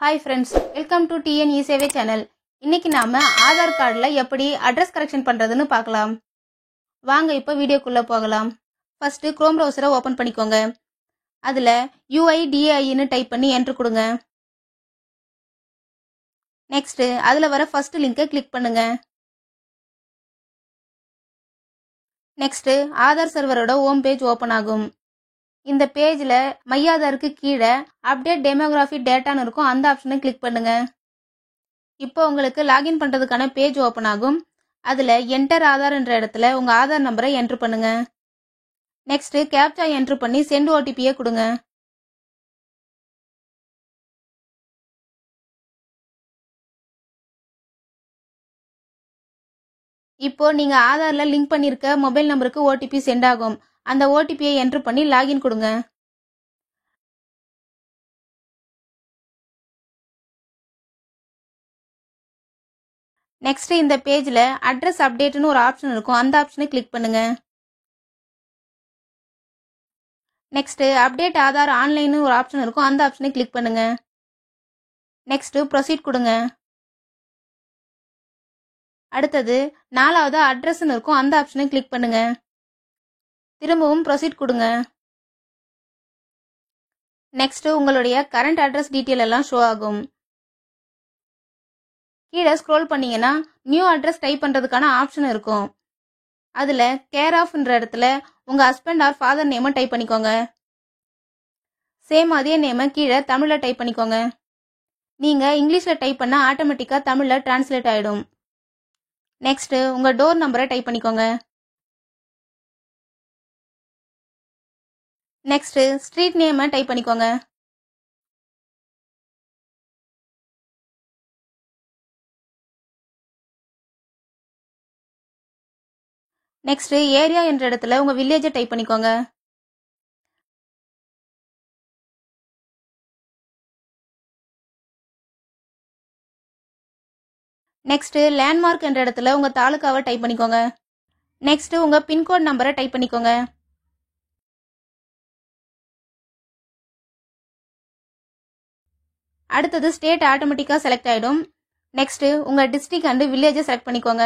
Hi friends, welcome to TN eSevai channel. இன்னைக்கு நாம ஆதார் கார்டுல எப்படி அட்ரஸ் கரெக்ஷன் பண்றதுன்னு பார்க்கலாம். வாங்க இப்போ வீடியோக்குள்ள போகலாம். ஃபர்ஸ்ட் Chrome browser ஓபன் பண்ணிக்கோங்க. அதுல UIDAI ன்னு டைப் பண்ணி என்டர் கொடுங்க. நெக்ஸ்ட் அதுல வர ஃபர்ஸ்ட் லிங்கை கிளிக் பண்ணுங்க. நெக்ஸ்ட் ஆதார் சர்வரோட ஹோம் பேஜ் ஓபன் ஆகும். இந்த பேஜ்ல மை ஆதாருக்கு கீழே அப்டேட் டெமோகிராஃபி டேட்டான்னு இருக்கும், அந்த ஆப்ஷனை கிளிக் பண்ணுங்க. இப்போ உங்களுக்கு லாகின் பண்றதுக்கான பேஜ் ஓபன் ஆகும். அதுல என்டர் ஆதார் என்ற இடத்துல உங்க ஆதார் நம்பரை என்டர் பண்ணுங்க. நெக்ஸ்ட் கேப்சா என்டர் பண்ணி சென்ட் ஓடிபியை கொடுங்க. இப்போ நீங்க ஆதார்ல லிங்க் பண்ணிருக்க மொபைல் நம்பருக்கு ஓடிபி சென்ட் ஆகும். அந்த ஓடிபியை என்டர் பண்ணி லாகின் கொடுங்க. நெக்ஸ்ட் இந்த பேஜ்ல அட்ரஸ் அப்டேட்னு ஒரு ஆப்ஷன் இருக்கும், அந்த ஆப்ஷனை கிளிக் பண்ணுங்க. நெக்ஸ்ட் அப்டேட் ஆதார் ஆன்லைன் ஒரு ஆப்ஷன் இருக்கும், அந்த ஆப்ஷனை கிளிக் பண்ணுங்க. நெக்ஸ்ட் ப்ரொசீட் கொடுங்க. அடுத்தது நாலாவது அட்ரஸ்னு இருக்கும், அந்த ஆப்ஷனை கிளிக் பண்ணுங்க. திரும்பவும் ப்ரொசீட் கொடுங்க. நெக்ஸ்ட் உங்களுடைய கரண்ட் அட்ரஸ் டீட்டெயில் எல்லாம் ஷோ ஆகும். கீழே ஸ்க்ரோல் பண்ணீங்கன்னா நியூ அட்ரஸ் டைப் பண்றதுக்கான ஆப்ஷன் இருக்கும். அதுல கேர் ஆஃப்ன்ற இடத்துல உங்க ஹஸ்பண்ட் ஆர் ஃபாதர் நேமை டைப் பண்ணிக்கோங்க. சேம் அதே நேமை கீழே தமிழ்ல டைப் பண்ணிக்கோங்க. நீங்க இங்கிலீஷ்ல டைப் பண்ணா ஆட்டோமேட்டிக்கா தமிழ்ல டிரான்ஸ்லேட் ஆயிடும். நெக்ஸ்ட் உங்க டோர் நம்பரை டைப் பண்ணிக்கோங்க. நெக்ஸ்ட் ஸ்ட்ரீட் நேமை டைப் பண்ணிக்கோங்க. நெக்ஸ்ட் ஏரியா என்ற இடத்துல உங்க வில்லேஜை டைப் பண்ணிக்கோங்க. நெக்ஸ்ட் லேண்ட்மார்க் என்ற இடத்துல உங்க தாலுகாவை டைப் பண்ணிக்கோங்க. நெக்ஸ்ட் உங்க பின்கோட் நம்பரை டைப் பண்ணிக்கோங்க. அடுத்தது ஸ்டேட் ஆட்டோமேட்டிக்கா செலக்ட் ஆயிடும். நெக்ஸ்ட் உங்க டிஸ்ட்ரிக்ட் அண்ட் வில்லேஜை செலக்ட் பண்ணிக்கோங்க.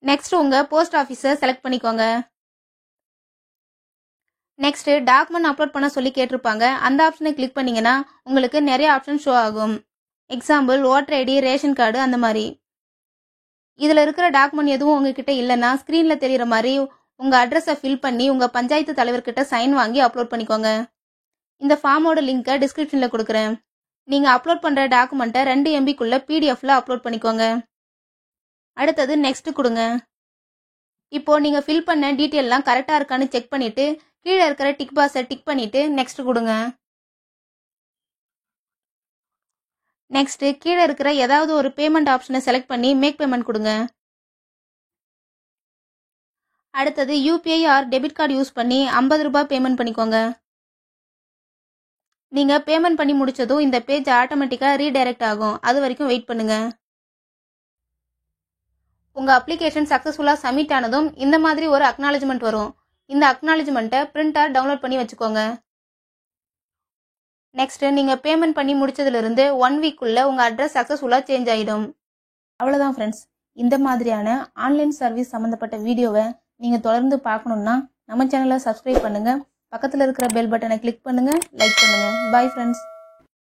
நெக்ஸ்ட் உங்க போஸ்ட் ஆபீஸை செலக்ட் பண்ணிக்கோங்க. நெக்ஸ்ட் டாக்குமெண்ட் அப்லோட் பண்ண சொல்லி கேட்டிருப்பாங்க, அந்த ஆப்ஷனை கிளிக் பண்ணீங்கன்னா உங்களுக்கு நிறைய ஆப்ஷன் ஷோ ஆகும். Example voter ID, ration card, அந்த மாதிரி. இதுல இருக்கிற டாக்குமெண்ட் எதுவும் உங்ககிட்ட இல்லைன்னா ஸ்கிரீன்ல தெரியற மாதிரி உங்க அட்ரஸை ஃபில் பண்ணி உங்க பஞ்சாயத்து தலைவர்கிட்ட சைன் வாங்கி அப்லோட் பண்ணிக்கோங்க. இந்த ஃபார்மோட லிங்கை டிஸ்கிரிப்ஷன்ல கொடுக்குறேன். நீங்க அப்லோட் பண்ற டாக்குமெண்ட்டை 2 MBக்குள்ள PDFல அப்லோட் பண்ணிக்கோங்க. அடுத்தது நெக்ஸ்ட் கொடுங்க. இப்போ நீங்க ஃபில் பண்ண டீட்டெயில்லாம் கரெக்டா இருக்கான்னு செக் பண்ணிட்டு கீழே இருக்கிற டிக் பாக்ஸை டிக் பண்ணிட்டு நெக்ஸ்ட் கொடுங்க. நெக்ஸ்ட் கீழே இருக்கிற ஏதாவது ஒரு பேமெண்ட் ஆப்ஷனை செலக்ட் பண்ணி மேக் பேமெண்ட் கொடுங்க. அடுத்தது UPI R debit card use பண்ணி 50 ரூபாய் பேமெண்ட் பண்ணிக்கோங்க. நீங்க பேமெண்ட் பண்ணி முடிச்சதும் இந்த பேஜ் ஆட்டோமேட்டிக்கா ரீடைரக்ட் ஆகும், அது வரைக்கும் வெயிட் பண்ணுங்க. உங்க அப்ளிகேஷன் சக்சஸ்ஃபுல்லா சப்மிட் ஆனதும் இந்த மாதிரி ஒரு அக்னாலஜ்மெண்ட் வரும். இந்த அக்னாலஜ்மெண்ட்டை பிரிண்ட் ஆர் டவுன்லோட் பண்ணி வச்சுக்கோங்க. நெக்ஸ்ட் நீங்க பேமெண்ட் பண்ணி முடிச்சதுல இருந்து 1 வீக்குள்ள உங்க அட்ரஸ் சக்சஸ்ஃபுல்லா சேஞ்ச் ஆயிடும். அவ்வளவுதான் ஃப்ரெண்ட்ஸ். இந்த மாதிரியான ஆன்லைன் சர்வீஸ் சம்பந்தப்பட்ட வீடியோவை நீங்க தொடர்ந்து பார்க்கணும்னா நம்ம சேனலை சப்ஸ்கிரைப் பண்ணுங்க. பக்கத்துல இருக்கிற பெல் பட்டனை கிளிக் பண்ணுங்க, லைக் பண்ணுங்க. Bye friends.